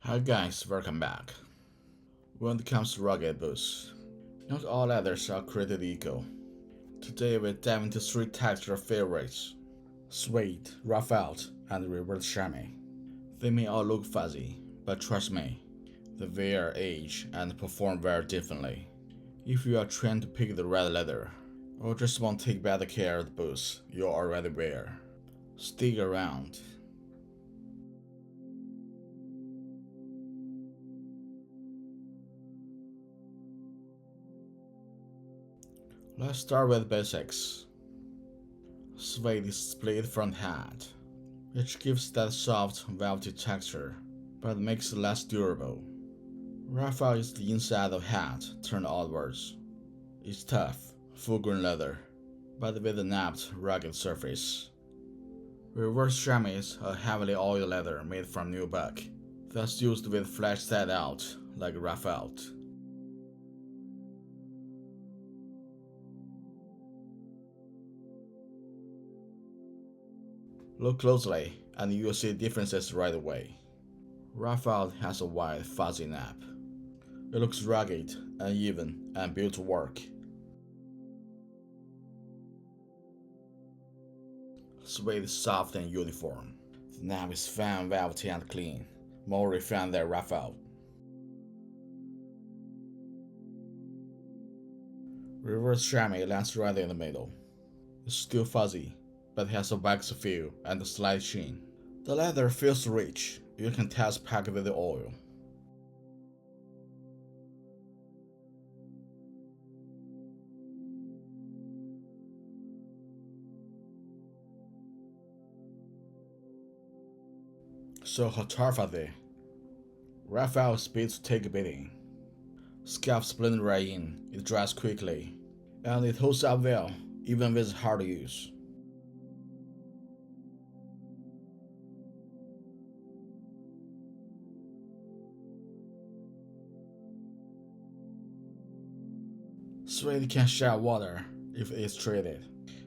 Hi guys, welcome back. When it comes to rugged boots, not all leathers are created equal. Today we dive into three texture favorites: suede, roughout, and reverse chamois. They may all look fuzzy, but trust me, they wear, age, and perform very differently. If you are trying to pick the right leather, or just want to take better care of the boots you already wear, stick around. Let's start with basics. Suede is split front hat, which gives that soft, velvety texture, but makes it less durable. Roughout is the inside of hat turned outwards. It's tough, full-grain leather, but with a napped, rugged surface. Reverse chamois is a heavily oiled leather made from new buck, that's used with flesh set out, like roughout. Look closely, and you'll see differences right away. Roughout has a wide, fuzzy nap. It looks rugged, uneven, and built to work. Suede is soft and uniform. The nap is fine, velvety, and clean, more refined than roughout. Reverse chamois lands right in the middle. It's still fuzzy, but has a waxy feel and a slight sheen. The leather feels rich. You can tell it's packed with the oil. So how tough are they? Roughout speeds take a beating. Scuffs blend right in, it dries quickly, and it holds up well, even with hard use. Suede can shed water if it's treated,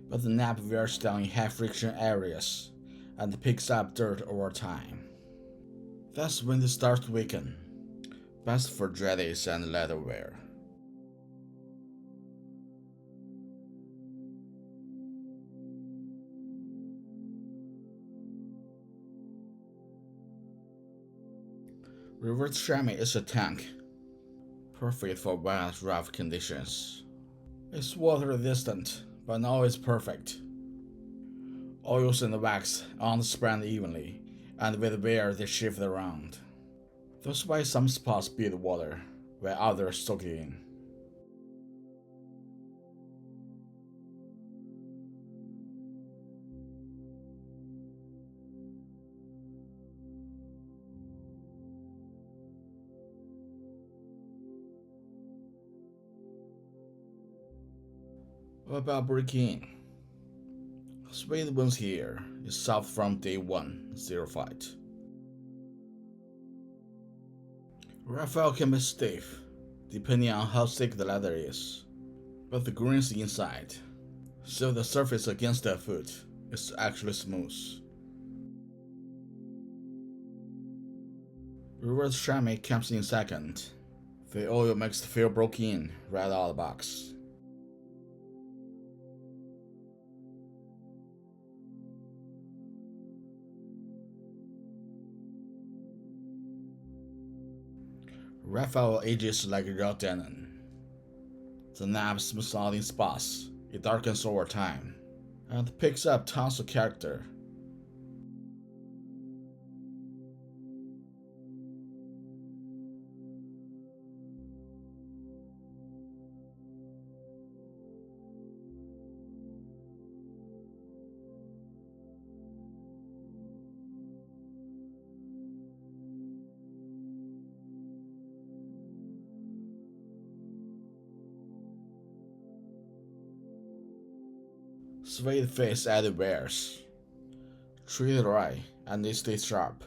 but the nap wears down in high friction areas and picks up dirt over time. That's when it starts to weaken, best for dreddies and leatherware. Reverse chamois is a tank, perfect for wet, rough conditions. It's water resistant, but not always perfect. Oils and wax aren't spread evenly, and with wear they shift around. That's why some spots beat water, while others soak it in. What about breaking in? Suede Boots here is soft from day one, zero fight. Roughout can be stiff, depending on how thick the leather is, but the grain's inside, so the surface against the foot is actually smooth. Reverse chamois comes in second. The oil makes the feel broken in right out of the box. Roughout ages like raw denim. The nap smooths out in spots, it darkens over time, and picks up tons of character. Suede face added wears. Treat it right, and it stays sharp.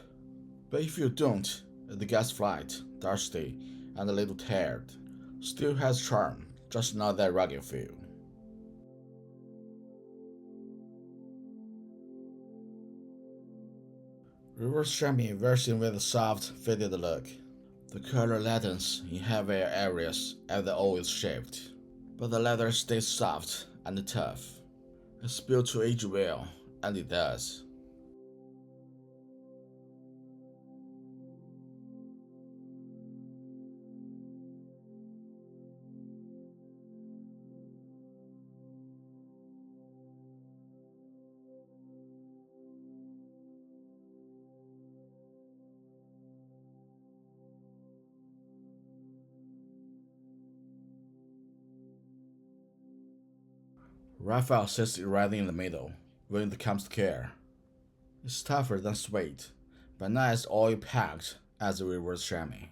But if you don't, it gets flat, dusty, and a little teared. Still has charm, just not that rugged feel. Reverse chamois version with a soft, fitted look. The color lightens in heavier areas as the oil is shaved, but the leather stays soft and tough. It's built to age well, and it does. Roughout sits right in the middle when it comes to care. It's tougher than Suede, but not as oil-packed as the Reverse Chamois.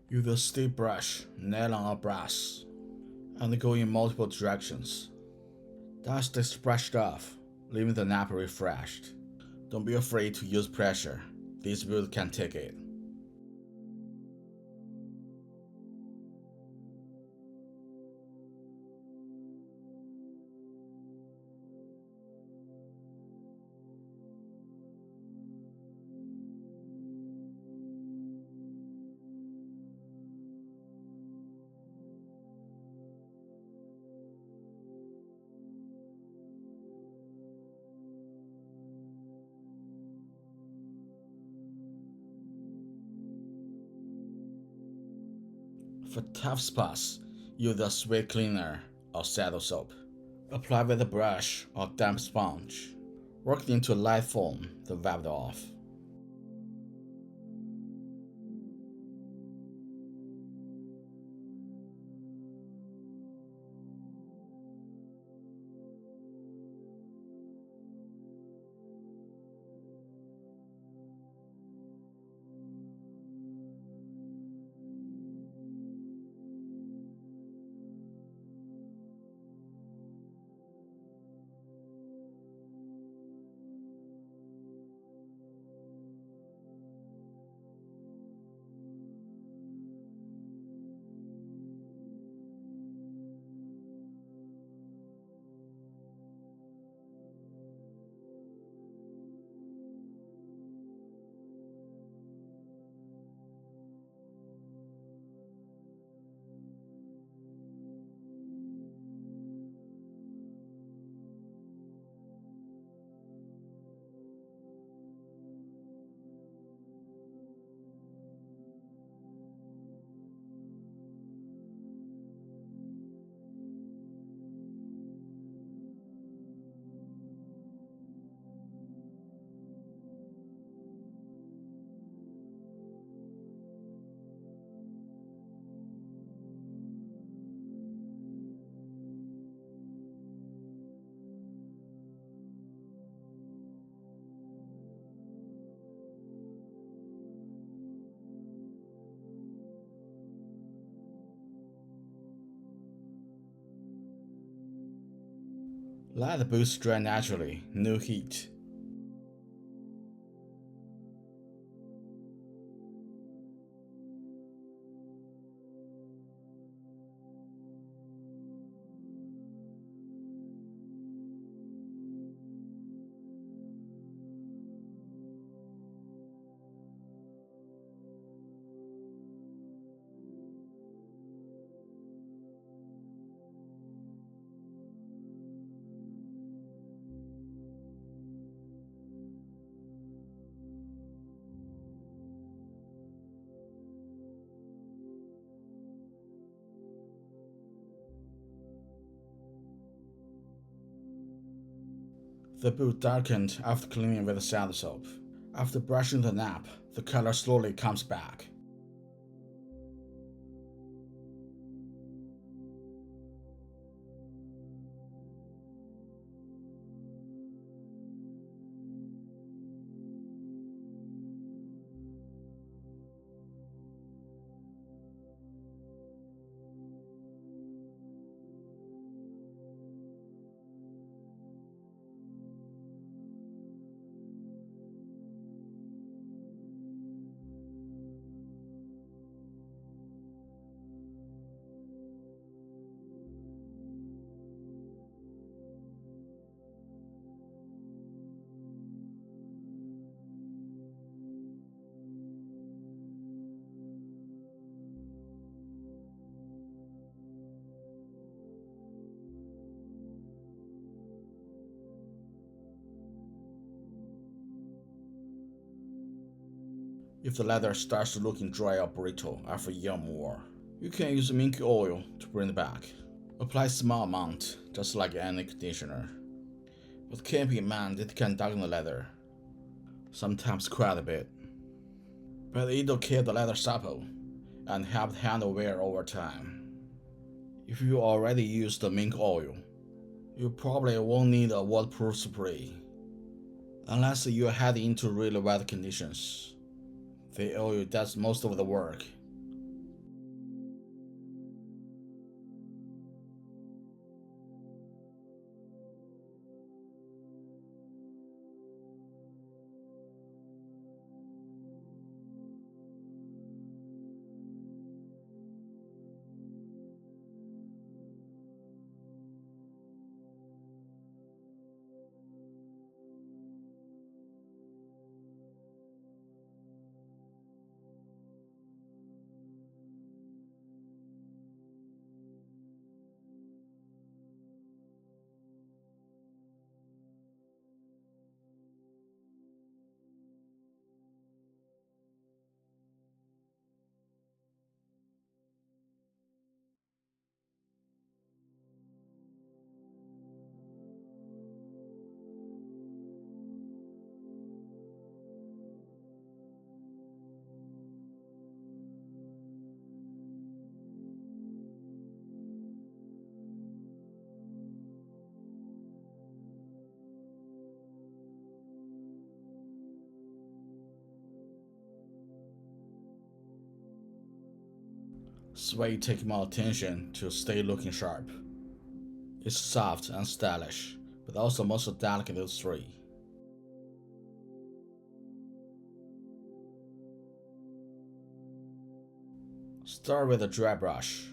Use a steep brush, nylon or brass, and go in multiple directions. Dust is brushed off, leaving the nap refreshed. Don't be afraid to use pressure. This boot can take it. For tough spots, use a sweat cleaner or saddle soap. Apply with a brush or damp sponge. Work into light foam, then wipe it off. Let the boots dry naturally, no heat. The boot darkened after cleaning with saddle soap. After brushing the nap, the color slowly comes back. If the leather starts looking dry or brittle after a year or more, you can use mink oil to bring it back. Apply a small amount, just like any conditioner, but keep in mind it can darken the leather, sometimes quite a bit. But it'll keep the leather supple and help handle wear over time. If you already use the mink oil, you probably won't need a waterproof spray, unless you're heading into really wet conditions. The oil does most of the work. Suede takes more attention to stay looking sharp. It's soft and stylish, but also most delicate of those three. Start with a dry brush.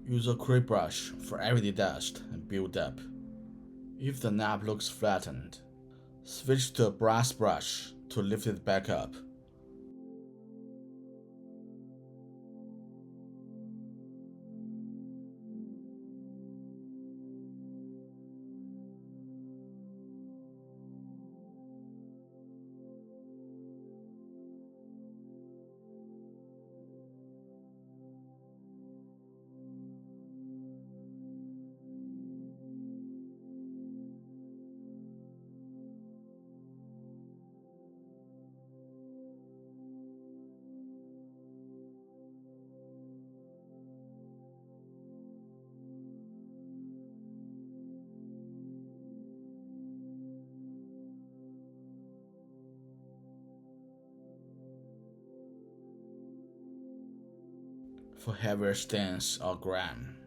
Use a crepe brush for everyday dust and build up. If the knob looks flattened, switch to a brass brush to lift it back up. For heavier stains or grime,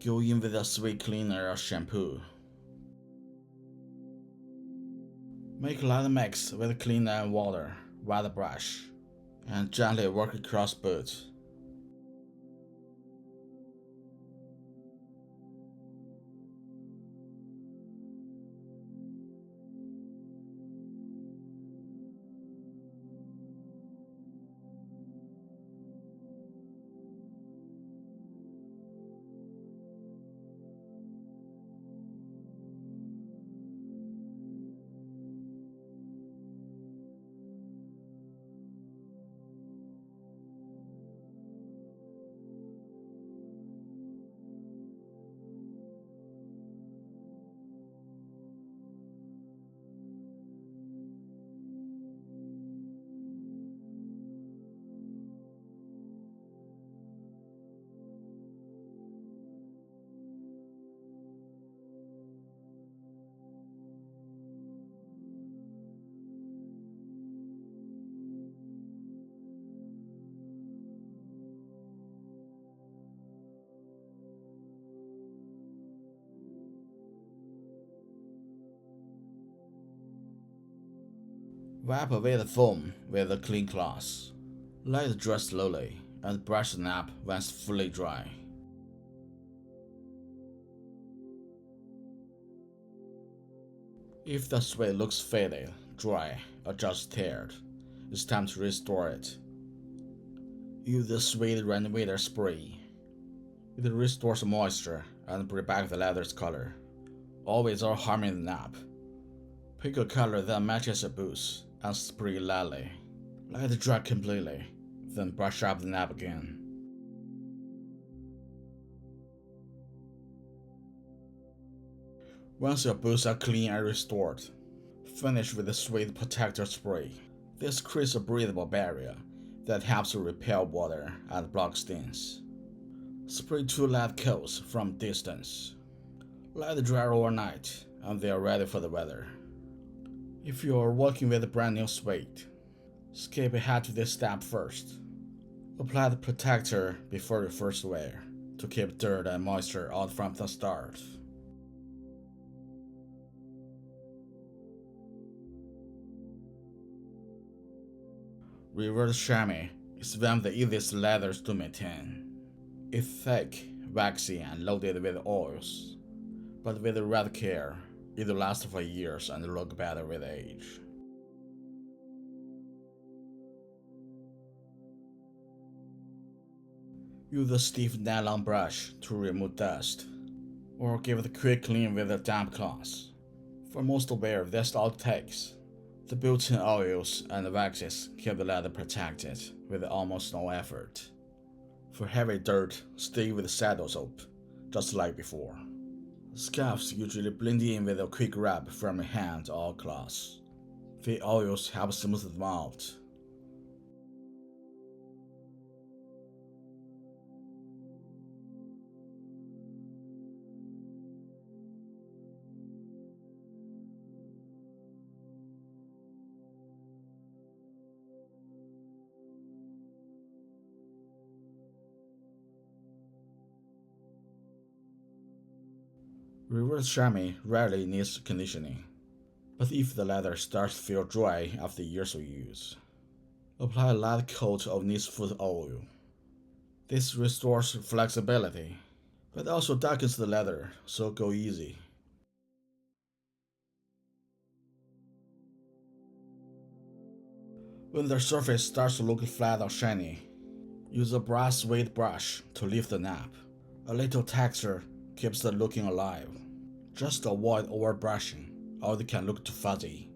go in with a sweet cleaner or shampoo. Make a light mix with cleaner and water, wet the brush, and gently work across boots. Wipe away the foam with a clean cloth. Let it dry slowly and brush the knob once fully dry. If the suede looks faded, dry, or just teared, it's time to restore it. Use the Suede Renovator Spray. It restores moisture and brings back the leather's color, always without harming the knob. Pick a color that matches your boots and spray lightly. Let it dry completely, then brush up the nap again. Once your boots are clean and restored, finish with the Suede Protector Spray. This creates a breathable barrier that helps to repel water and block stains. Spray 2 light coats from distance. Let it dry overnight, and they are ready for the weather. If you are working with a brand new suede, skip ahead to this step first. Apply the protector before your first wear to keep dirt and moisture out from the start. Reverse chamois is one of the easiest leathers to maintain. It's thick, waxy, and loaded with oils, but with the right care, it'll last for years and look better with age. Use a stiff nylon brush to remove dust, or give it a quick clean with a damp cloth. For most wear, that's all it takes. The built-in oils and waxes keep the leather protected with almost no effort. For heavy dirt, stay with saddle soap, just like before. Scuffs usually blend in with a quick rub from a hand or cloth. The oils help smooth them out. Reverse chamois rarely needs conditioning, but if the leather starts to feel dry after years of use, apply a light coat of foot oil. This restores flexibility, but also darkens the leather, so go easy. When the surface starts to look flat or shiny, use a brass weight brush to lift the nap. A little texture keeps it looking alive. Just avoid overbrushing, or it can look too fuzzy.